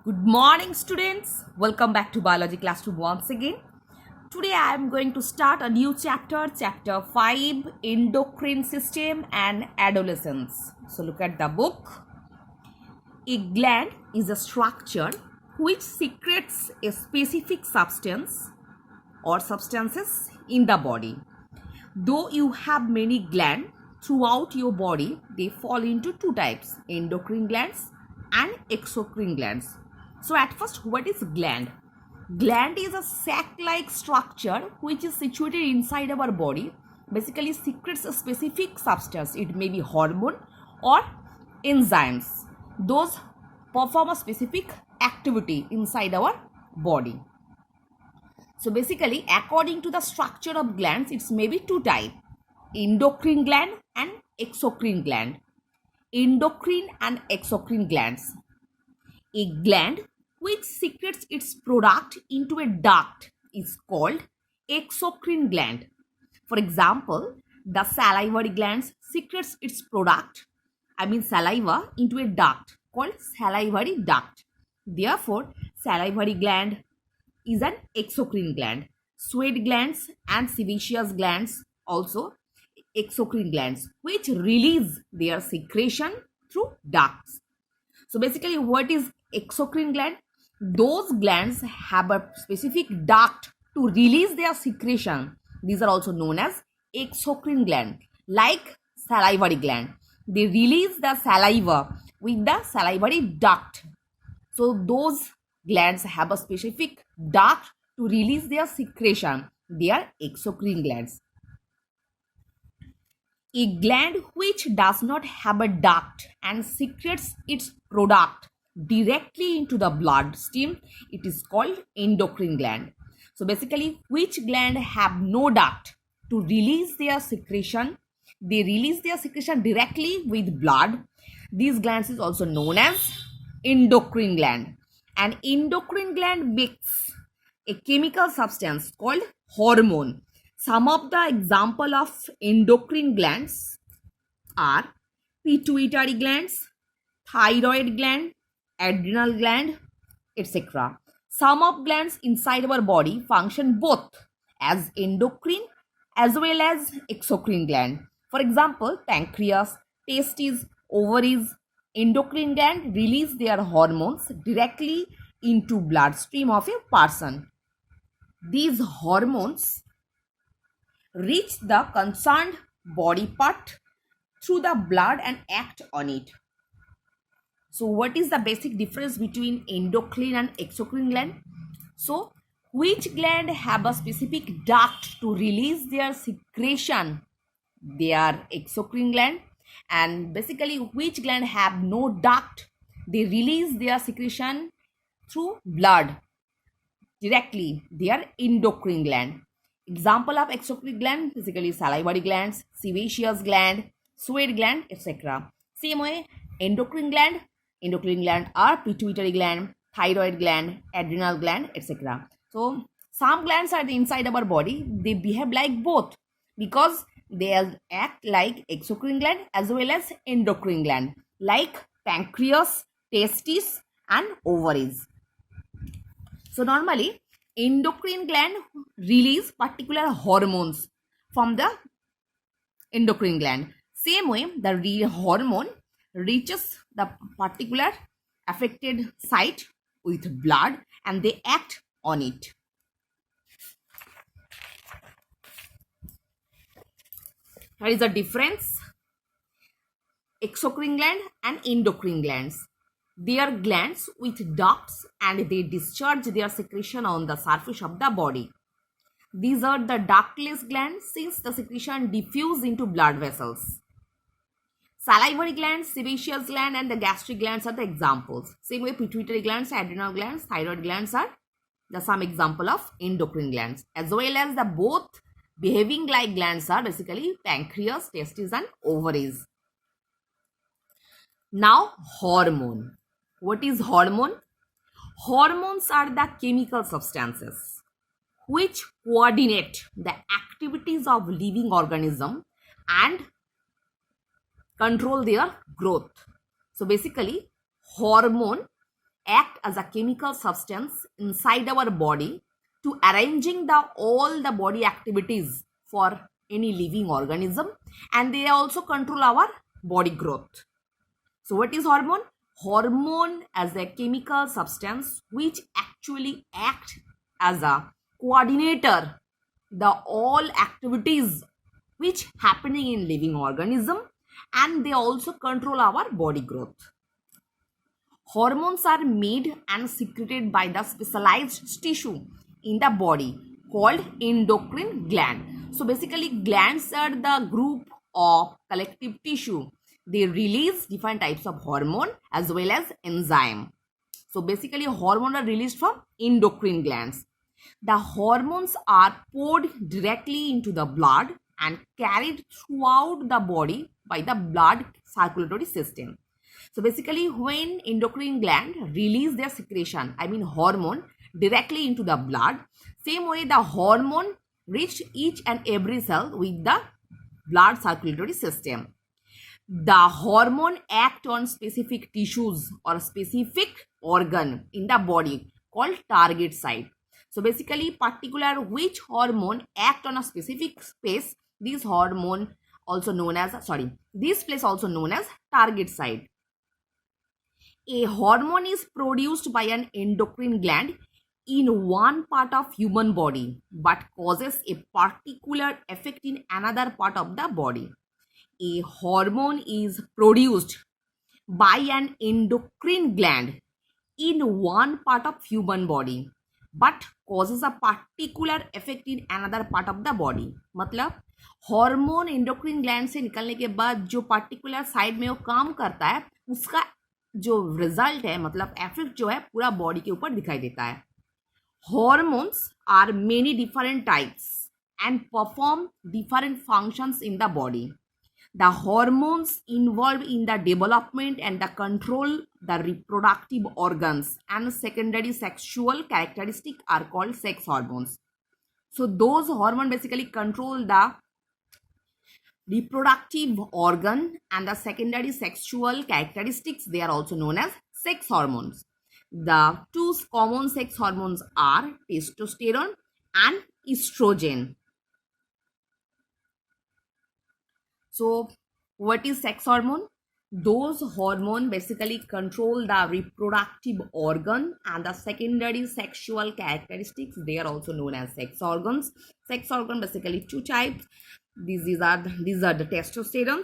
Good morning, students. Welcome back to Biology Classroom once again. Today I am going to start a new chapter, chapter 5, Endocrine System and Adolescence. So look at the book. A gland is a structure which secretes a specific substance or substances in the body. Though you have many glands throughout your body, they fall into two types, endocrine glands and exocrine glands. So at first, what is gland? Gland is a sac-like structure which is situated inside our body. Basically secretes a specific substance. It may be hormone or enzymes. Those perform a specific activity inside our body. So basically, according to the structure of glands, it's maybe two types, endocrine gland and exocrine gland. Endocrine and exocrine glands. A gland which secretes its product into a duct is called exocrine gland. For example, the salivary glands secretes its product, saliva, into a duct called salivary duct. Therefore, salivary gland is an exocrine gland. Sweat glands and sebaceous glands also exocrine glands which release their secretion through ducts. So basically, what is exocrine gland? Those glands have a specific duct to release their secretion. These are also known as exocrine gland, like salivary gland. They release the saliva with the salivary duct. So those glands have a specific duct to release their secretion. They are exocrine glands. A gland which does not have a duct and secretes its product directly into the bloodstream, it is called endocrine gland. So basically, which gland have no duct to release their secretion, they release their secretion directly with blood. These glands is also known as endocrine gland. An endocrine gland makes a chemical substance called hormone. Some of the example of endocrine glands are pituitary glands, thyroid gland, adrenal gland, etc. Some of glands inside our body function both as endocrine as well as exocrine gland. For example, pancreas, testes, ovaries, endocrine gland release their hormones directly into bloodstream of a person. These hormones reach the concerned body part through the blood and act on it. So what is the basic difference between endocrine and exocrine gland? So which gland have a specific duct to release their secretion? They are exocrine gland. And basically, which gland have no duct? They release their secretion through blood directly. They are endocrine gland. Example of exocrine gland, basically salivary glands, sebaceous gland, sweat gland, etc. Same way, endocrine gland are pituitary gland, thyroid gland, adrenal gland, etc. So some glands are inside our body. They behave like both because they act like exocrine gland as well as endocrine gland, like pancreas, testes, and ovaries. So normally, endocrine gland release particular hormones from the endocrine gland. Same way, the hormone reaches the particular affected site with blood and they act on it. There is a difference. Exocrine gland and endocrine glands. They are glands with ducts and they discharge their secretion on the surface of the body. These are the ductless glands since the secretion diffuse into blood vessels. Salivary glands, sebaceous gland and the gastric glands are the examples. Same way, pituitary glands, adrenal glands, thyroid glands are the some example of endocrine glands, as well as the both behaving like glands are basically pancreas, testes and ovaries. Now, hormone. What is hormone? Hormones are the chemical substances which coordinate the activities of living organism and control their growth. So basically, hormone act as a chemical substance inside our body to arranging the all the body activities for any living organism, and they also control our body growth. So what is hormone? Hormone as a chemical substance which actually act as a coordinator the all activities which happening in living organism, and they also control our body growth. Hormones are made and secreted by the specialized tissue in the body called endocrine gland. So basically glands are the group of collective tissue. They release different types of hormone as well as enzyme. So basically hormones are released from endocrine glands. The hormones are poured directly into the blood and carried throughout the body by the blood circulatory system. So basically when endocrine gland release their secretion, I mean hormone, directly into the blood, same way the hormone reach each and every cell with the blood circulatory system. The hormone act on specific tissues or specific organ in the body called target site. So basically particular which hormone act on a specific space, this hormone also known as, this place also known as target site. A hormone is produced by an endocrine gland in one part of human body but causes a particular effect in another part of the body. A hormone is produced by an endocrine gland in one part of human body but causes a particular effect in another part of the body. मतलब hormone endocrine gland से निकलने के बाद जो particular side में वो काम करता है उसका जो रिजल्ट है मतलब इफेक्ट जो है पूरा बॉडी के ऊपर दिखाई देता है. Hormones are many different types and perform different functions in the body. The hormones involved in the development and the control the reproductive organs and secondary sexual characteristics are called sex hormones. So those hormones basically control the reproductive organ and the secondary sexual characteristics. They are also known as sex hormones. The two common sex hormones are testosterone and estrogen. So what is sex hormone? Those hormones basically control the reproductive organ and the secondary sexual characteristics. They are also known as sex organs. Sex organ basically two types. These are the testosterone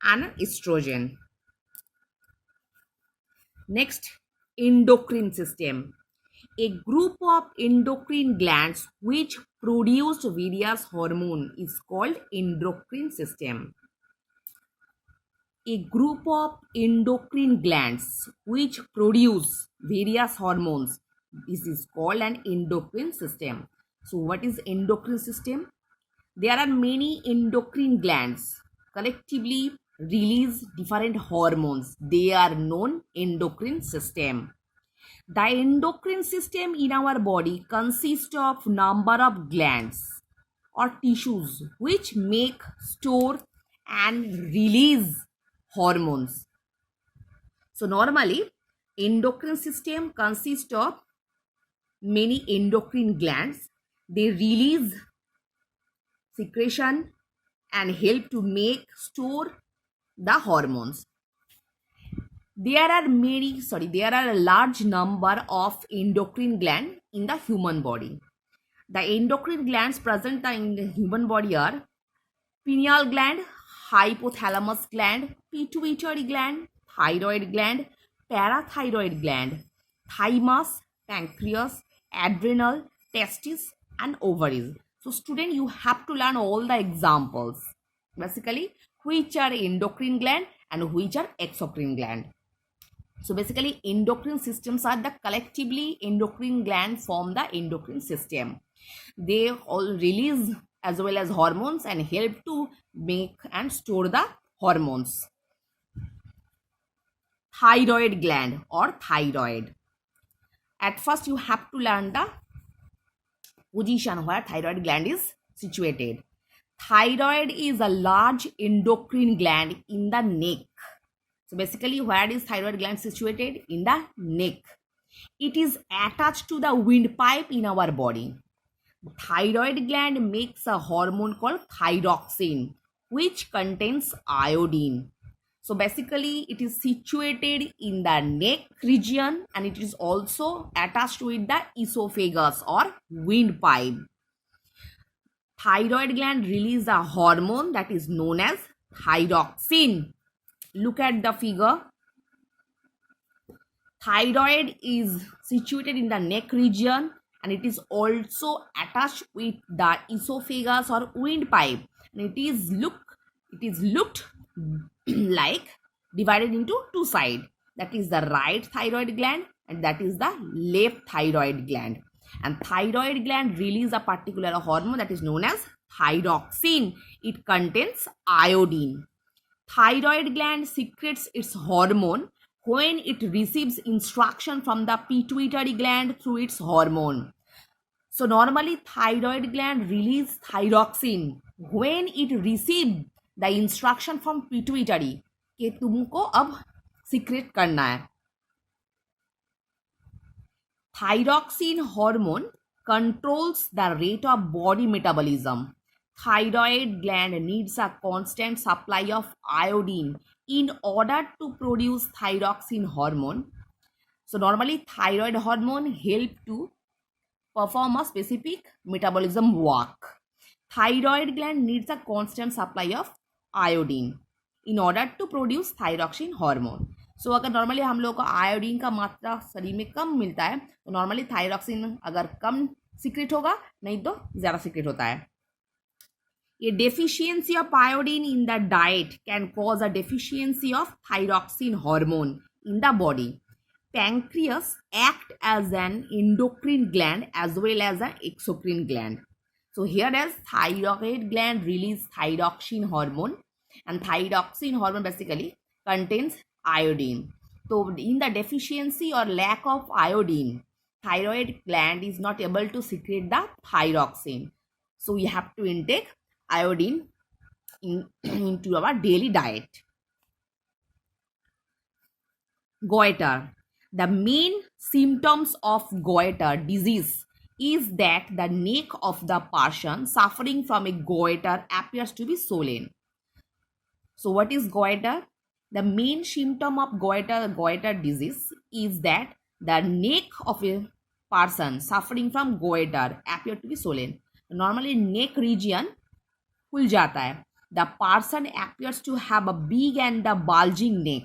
and estrogen. Next, endocrine system. A group of endocrine glands which produce various hormones is called endocrine system. A group of endocrine glands which produce various hormones, this is called an endocrine system. So what is endocrine system? There are many endocrine glands collectively release different hormones. They are known endocrine system. The endocrine system in our body consists of number of glands or tissues which make, store and release hormones. So normally endocrine system consists of many endocrine glands. They release secretion and help to make, store the hormones. There are a large number of endocrine glands in the human body. The endocrine glands present in the human body are pineal gland, hypothalamus gland, pituitary gland, thyroid gland, parathyroid gland, thymus, pancreas, adrenal, testes and ovaries. So student, you have to learn all the examples. Basically, which are endocrine gland and which are exocrine gland. So basically, endocrine systems are the collectively endocrine glands form the endocrine system. They all release as well as hormones and help to make and store the hormones. Thyroid gland or thyroid. At first, you have to learn the position where thyroid gland is situated. Thyroid is a large endocrine gland in the neck. So basically, where is thyroid gland situated? In the neck. It is attached to the windpipe in our body. Thyroid gland makes a hormone called thyroxine, which contains iodine. So basically, it is situated in the neck region and it is also attached with the esophagus or windpipe. Thyroid gland releases a hormone that is known as thyroxine. Look at the figure. Thyroid is situated in the neck region and it is also attached with the esophagus or windpipe. And it is looked like divided into two sides. That is the right thyroid gland and that is the left thyroid gland. And thyroid gland releases a particular hormone that is known as thyroxine. It contains iodine. Thyroid gland secretes its hormone when it receives instruction from the pituitary gland through its hormone. So normally thyroid gland releases thyroxine when it receives the instruction from pituitary कि तुमको अब secrete करना है. Thyroxine hormone controls the rate of body metabolism. Thyroid gland needs a constant supply of iodine in order to produce thyroxine hormone. So normally thyroid hormone help to perform a specific metabolism work. Thyroid gland needs a constant supply of iodine in order to produce thyroxine hormone. सो अगर normally हम लोग को iodine का मात्रा शरीर में कम मिलता है तो नॉर्मली थायरॉक्सिन अगर कम सीक्रेट होगा, नहीं तो ज़्यादा सीक्रेट होता है. A deficiency of iodine in the diet can cause a deficiency of thyroxine hormone in the body. Pancreas act as an endocrine gland as well as an exocrine gland. So here as thyroid gland release thyroxine hormone and thyroxine hormone basically contains iodine. So in the deficiency or lack of iodine, thyroid gland is not able to secrete the thyroxine. So we have to intake iodine into our daily diet. Goiter. The main symptoms of goiter disease is that the neck of the person suffering from a goiter appears to be swollen. So what is goiter? The main symptom of goiter disease is that the neck of a person suffering from goiter appear to be swollen. Normally neck region खुल जाता है. The person appears to have a big and a bulging neck.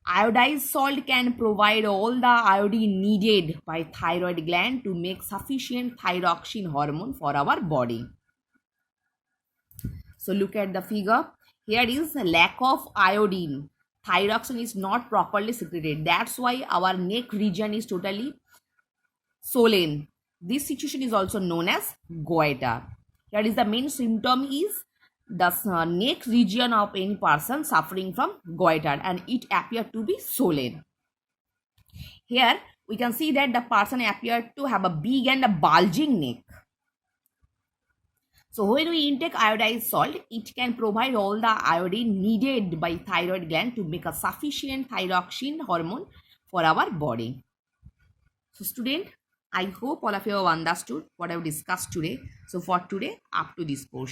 Iodized salt can provide all the iodine needed by thyroid gland to make sufficient thyroxine hormone for our body. So look at the figure. Here is lack of iodine. Thyroxine is not properly secreted. That's why our neck region is totally swollen. This situation is also known as goiter. That is the main symptom is the neck region of any person suffering from goiter and it appears to be swollen. Here we can see that the person appears to have a big and a bulging neck. So when we intake iodized salt, it can provide all the iodine needed by thyroid gland to make a sufficient thyroxine hormone for our body. So student, I hope all of you have understood what I have discussed today. So for today, up to this portion.